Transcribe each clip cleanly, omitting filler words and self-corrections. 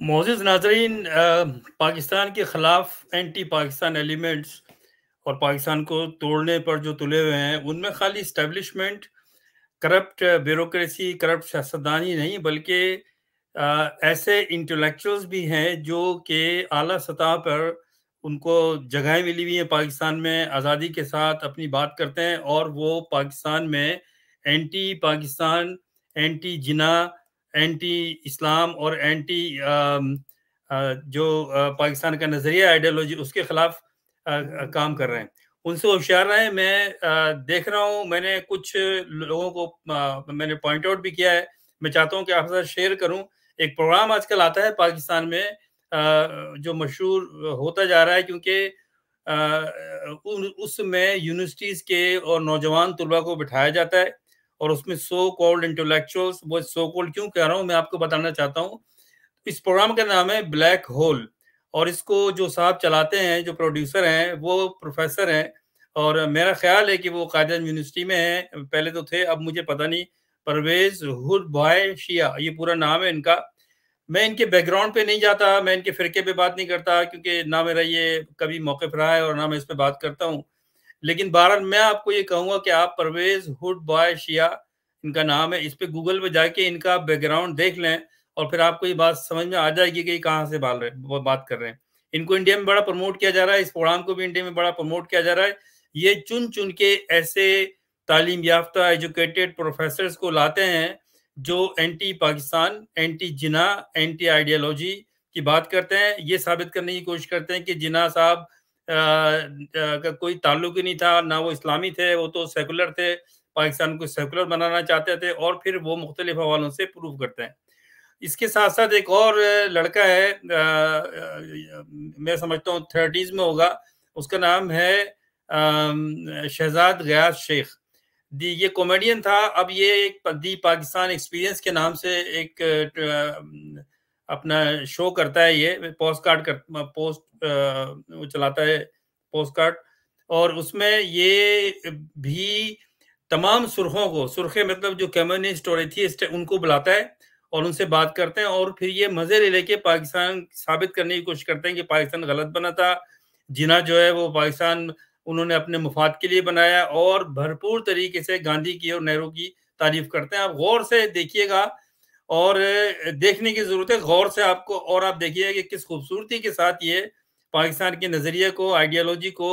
मोअज़्ज़ज़ नाज़रीन, पाकिस्तान के ख़िलाफ़ एंटी पाकिस्तान एलिमेंट्स और पाकिस्तान को तोड़ने पर जो तुले हुए हैं, उनमें खाली इस्टेब्लिशमेंट, करप्ट ब्यूरोक्रेसी, करप्ट सियासतदान ही नहीं, बल्कि ऐसे इंटेलेक्चुअल्स भी हैं जो कि आला सतह पर उनको जगहें मिली हुई हैं पाकिस्तान में, आज़ादी के साथ अपनी बात करते हैं और वो पाकिस्तान में एंटी पाकिस्तान, एंटी जिना, एंटी इस्लाम और एंटी पाकिस्तान का नज़रिया आइडियोलॉजी उसके खिलाफ काम कर रहे हैं। उनसे होशियार रहें। मैं देख रहा हूँ, मैंने कुछ लोगों को मैंने पॉइंट आउट भी किया है। मैं चाहता हूँ कि आपके साथ शेयर करूँ। एक प्रोग्राम आजकल आता है पाकिस्तान में जो मशहूर होता जा रहा है, क्योंकि उसमें यूनिवर्सिटीज़ के और नौजवान तुलबा को बिठाया जाता है और उसमें सो कॉल्ड इंटेलेक्चुअल्स, वो सो कॉल्ड क्यों कह रहा हूँ मैं आपको बताना चाहता हूँ। इस प्रोग्राम का नाम है ब्लैक होल और इसको जो साहब चलाते हैं, जो प्रोड्यूसर हैं, वो प्रोफेसर हैं और मेरा ख्याल है कि वो कायद यूनिवर्सिटी में हैं। पहले तो थे, अब मुझे पता नहीं। परवेज़ हुड बॉय शिया ये पूरा नाम है इनका। मैं इनके बैकग्राउंड पे नहीं जाता, मैं इनके फ़िरके पे बात नहीं करता, क्योंकि ना मेरा ये कभी मौक़िफ़ रहा है और ना मैं इस पे बात करता हूँ। लेकिन बहरहाल मैं आपको ये कहूँगा कि आप परवेज़ हुड बॉय शिया इनका नाम है, इस पे गूगल पे जाके इनका बैकग्राउंड देख लें और फिर आपको ये बात समझ में आ जाएगी कि ये कहाँ से वो बात कर रहे हैं। इनको इंडिया में बड़ा प्रमोट किया जा रहा है, इस प्रोग्राम को भी इंडिया में बड़ा प्रमोट किया जा रहा है। ये चुन-चुन के ऐसे तालीम याफ़्ता एजुकेटेड प्रोफ़ेसर्स को लाते हैं, जो एंटी पाकिस्तान, एंटी जिन्ना, एंटी आइडियोलॉजी की बात करते हैं। ये साबित करने की कोशिश करते हैं कि जिन्ना साहब का कोई ताल्लुक ही नहीं था, ना वो इस्लामी थे, वो तो सेकुलर थे, पाकिस्तान को सेकुलर बनाना चाहते थे और फिर वो मुख्तलिफ हवालों से प्रूव करते हैं। इसके साथ-साथ एक और लड़का है, मैं समझता हूँ 30s में होगा, उसका नाम है शहज़ाद ग़ियास शेख। ये कॉमेडियन था, अब ये एक दी पाकिस्तान एक्सपीरियंस के नाम से एक अपना शो करता है, ये वो चलाता है पोस्ट कार्ड, और उसमें ये भी तमाम सुर्खे मतलब जो कम्युनिस्ट और एथियस्ट है उनको बुलाता है और उनसे बात करते हैं और फिर ये मजे ले लेके पाकिस्तान साबित करने की कोशिश करते हैं कि पाकिस्तान गलत बना था। जिना जो है वो पाकिस्तान उन्होंने अपने मुफाद के लिए बनाया और भरपूर तरीके से गांधी की और नेहरू की तारीफ करते हैं। आप गौर से देखिएगा और देखने की ज़रूरत है गौर से आपको, और आप देखिएगा कि किस खूबसूरती के साथ ये पाकिस्तान के नज़रिए को, आइडियोलॉजी को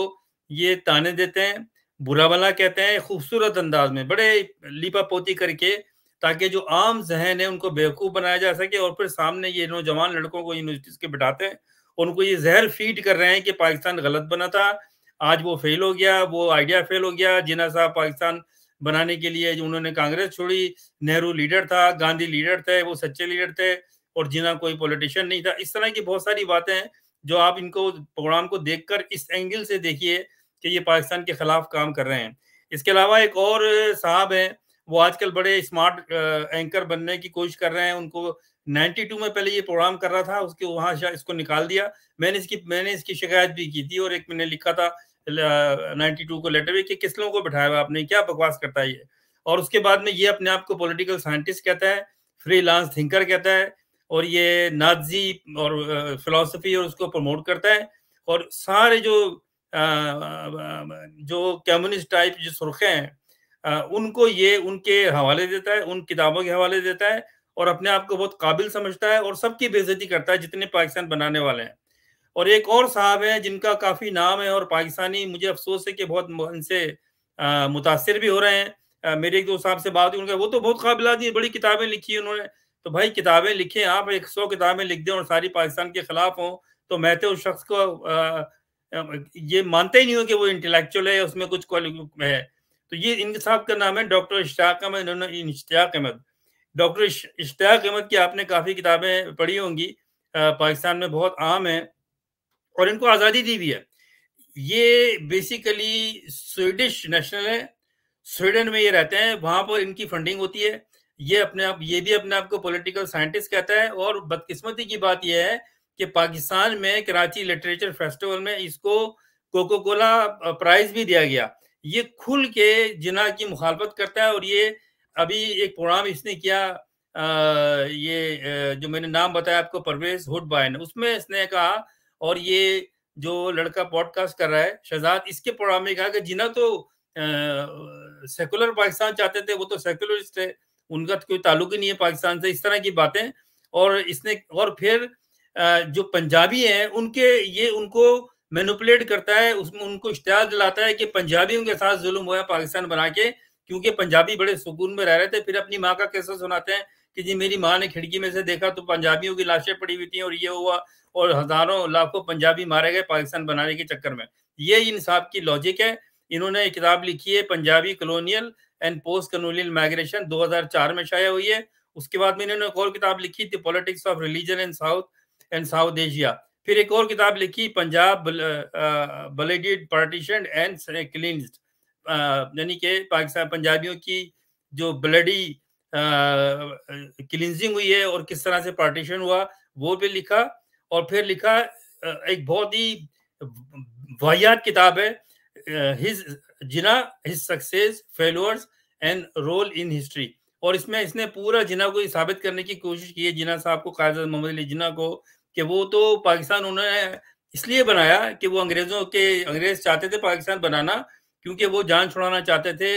ये ताने देते हैं, बुरा-भला कहते हैं, खूबसूरत अंदाज में, बड़े लीपापोती करके, ताकि जो आम ज़हन है उनको बेवकूफ़ बनाया जा सके और फिर सामने ये नौजवान लड़कों को यूनिवर्सिटीज़ के बिठाते हैं। उनको ये ज़हर फ़ीड कर रहे हैं कि पाकिस्तान गलत बना था, आज वो फ़ेल हो गया, वो आइडिया फ़ेल हो गया। जिन्ना साहब पाकिस्तान बनाने के लिए जो उन्होंने कांग्रेस छोड़ी, नेहरू लीडर था, गांधी लीडर थे, वो सच्चे लीडर थे और जिन्ना कोई पॉलिटिशियन नहीं था। इस तरह की बहुत सारी बातें हैं जो आप इनको प्रोग्राम को देखकर इस एंगल से देखिए कि ये पाकिस्तान के खिलाफ काम कर रहे हैं। इसके अलावा एक और साहब हैं, वो आजकल बड़े स्मार्ट एंकर बनने की कोशिश कर रहे हैं। उनको 92 में पहले ये प्रोग्राम कर रहा था, उसके वहाँ शायद इसको निकाल दिया। मैंने इसकी शिकायत भी की थी और एक मैंने लिखा था 92 को लेटर में कि किस लोगों को बिठाया हुआ आपने, क्या बकवास करता है ये। और उसके बाद में ये अपने आप को पॉलिटिकल साइंटिस्ट कहता है, फ्रीलांस थिंकर कहता है और ये नाज़ी और फिलॉसफी और उसको प्रमोट करता है और सारे जो कम्युनिस्ट टाइप जो सुर्खे हैं, उनको ये उनके हवाले देता है, उन किताबों के हवाले देता है और अपने आप को बहुत काबिल समझता है और सबकी बेइज्जती करता है जितने पाकिस्तान बनाने वाले हैं। और एक और साहब हैं जिनका काफ़ी नाम है और पाकिस्तानी, मुझे अफ़सोस है कि बहुत इनसे मुतासिर भी हो रहे हैं। मेरे एक दो साहब से बात हुई, उन्होंने कहा वो तो बहुत काबिल आदमी है, बड़ी किताबें लिखी है उन्होंने। तो भाई किताबें लिखें आप, 100 किताबें लिख दें और सारी पाकिस्तान के खिलाफ हों, तो मैं तो उस शख्स को ये मानते ही नहीं हो कि वो इंटेलेक्चुअल है, उसमें कुछ है। तो ये इनके साहब का नाम है डॉक्टर इश्तियाक अहमद। इन्होंने इश्तियाक अहमद, डॉक्टर इश्तियाक अहमद की आपने काफ़ी किताबें पढ़ी होंगी, पाकिस्तान में बहुत आम है और इनको आज़ादी दी भी है। ये बेसिकली स्वीडिश नेशनल है, स्वीडन में ये रहते हैं, वहाँ पर इनकी फंडिंग होती है। ये भी अपने आप को पॉलिटिकल साइंटिस्ट कहता है और बदकिस्मती की बात ये है कि पाकिस्तान में कराची लिटरेचर फेस्टिवल में इसको कोका कोला प्राइज़ भी दिया गया। ये खुल के जिन्ना की मुखालफत करता है और ये अभी एक प्रोग्राम इसने किया یہ جو میں نے نام بتایا آپ کو پرویز ہوڈ بائن، اس میں اس نے کہا، اور یہ جو لڑکا پوڈ کاسٹ کر رہا ہے شہزاد، اس کے پروگرام میں کہا کہ جناح تو سیکولر پاکستان چاہتے تھے، وہ تو سیکولرسٹ ہے، ان کا کوئی تعلق ہی نہیں ہے پاکستان سے، اس طرح کی باتیں. اور اس نے اور پھر جو پنجابی ہیں ان کو مینوپولیٹ کرتا ہے، اس میں ان کو اشتعال دلاتا ہے کہ پنجابیوں کے ساتھ ظلم ہوا ہے پاکستان بنا کے، کیونکہ پنجابی بڑے سکون میں رہ رہے تھے. پھر اپنی ماں کا قصہ سناتے ہیں کہ جی میری ماں نے کھڑکی میں سے دیکھا تو پنجابیوں کی لاشیں پڑی ہوئی تھیں اور یہ ہوا، اور ہزاروں لاکھوں پنجابی مارے گئے پاکستان بنانے کے چکر میں. یہ انصاف کی لاجک ہے. انہوں نے ایک کتاب لکھی ہے Punjabi colonial and post colonial migration, 2004 میں شائع ہوئی ہے. اس کے بعد میں انہوں نے ایک اور کتاب لکھی تھی politics of religion in South Asia. پھر ایک اور کتاب لکھی پنجاب بلیڈیڈ پارٹیشن اینڈ کلینزڈ، یعنی کہ پاکستان پنجابیوں کی جو بلڈی کلینزنگ ہوئی ہے اور کس طرح سے پارٹیشن ہوا، وہ بھی لکھا. اور پھر لکھا ایک بہت ہی واحد کتاب ہے Jinnah his success failures and role in history. اور اس میں اس نے پورا جناح کو ثابت کرنے کی کوشش کی ہے، جناح صاحب کو، قائد محمد علی جناح کو، کہ وہ تو پاکستان انہوں نے اس لیے بنایا کہ وہ انگریز چاہتے تھے پاکستان بنانا، کیونکہ وہ جان چھڑانا چاہتے تھے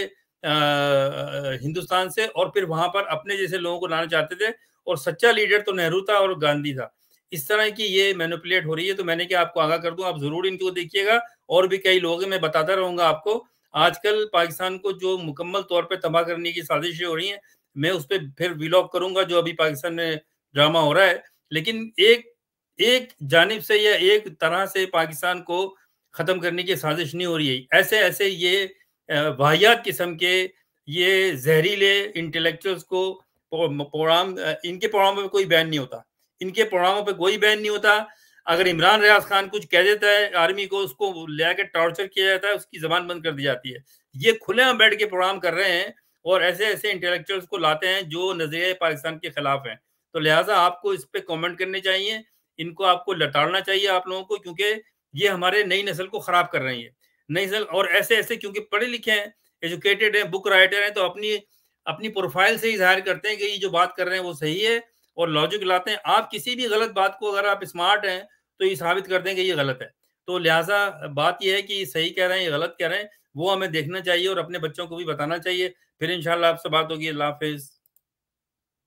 ہندوستان سے، اور پھر وہاں پر اپنے جیسے لوگوں کو لانا چاہتے تھے. اور سچا لیڈر تو نہرو تھا اور گاندھی تھا. اس طرح کی یہ مینوپولیٹ ہو رہی ہے. تو میں نے کہا آپ کو آگاہ کر دوں، آپ ضرور ان کو دیکھیے گا. اور بھی کئی لوگ ہیں، میں بتاتا رہوں گا آپ کو. آج کل پاکستان کو جو مکمل طور پہ تباہ کرنے کی سازشیں ہو رہی ہیں، میں اس پہ پھر ویلاگ کروں گا جو ابھی پاکستان میں ڈرامہ ہو رہا ہے. لیکن ایک جانب سے یا ایک طرح سے پاکستان کو ختم کرنے کی سازش نہیں ہو رہی ہے. ایسے یہ واحد قسم کے یہ زہریلے انٹلیکچوئلز کو ان کے پروگرام پہ کوئی بین نہیں ہوتا، ان کے پروگراموں پہ کوئی بین نہیں ہوتا. اگر عمران ریاض خان کچھ کہہ دیتا ہے آرمی کو، اس کو لے کے ٹارچر کیا جاتا ہے، اس کی زبان بند کر دی جاتی ہے. یہ کھلے میں بیٹھ کے پروگرام کر رہے ہیں اور ایسے انٹلیکچوئلز کو لاتے ہیں جو نظریہ پاکستان کے خلاف ہیں. تو لہٰذا آپ کو اس پہ کامنٹ کرنے چاہیے، ان کو آپ کو لٹاڑنا چاہیے آپ لوگوں کو، کیونکہ یہ ہمارے نئی نسل کو خراب کر رہی ہے. نئی نسل اور ایسے کیونکہ پڑھے لکھے ہیں، ایجوکیٹڈ ہیں، بک رائٹر ہیں، تو اپنی پروفائل سے ہی ظاہر کرتے ہیں کہ یہ جو بات کر رہے ہیں وہ صحیح ہے اور لاجک لاتے ہیں. آپ کسی بھی غلط بات کو اگر آپ اسمارٹ ہیں تو یہ ثابت کر دیں کہ یہ غلط ہے. تو لہٰذا بات یہ ہے کہ یہ صحیح کہہ رہے ہیں، یہ غلط کہہ رہے ہیں، وہ ہمیں دیکھنا چاہیے اور اپنے بچوں کو بھی بتانا چاہیے. پھر انشاءاللہ آپ سے بات ہوگی. اللہ حافظ.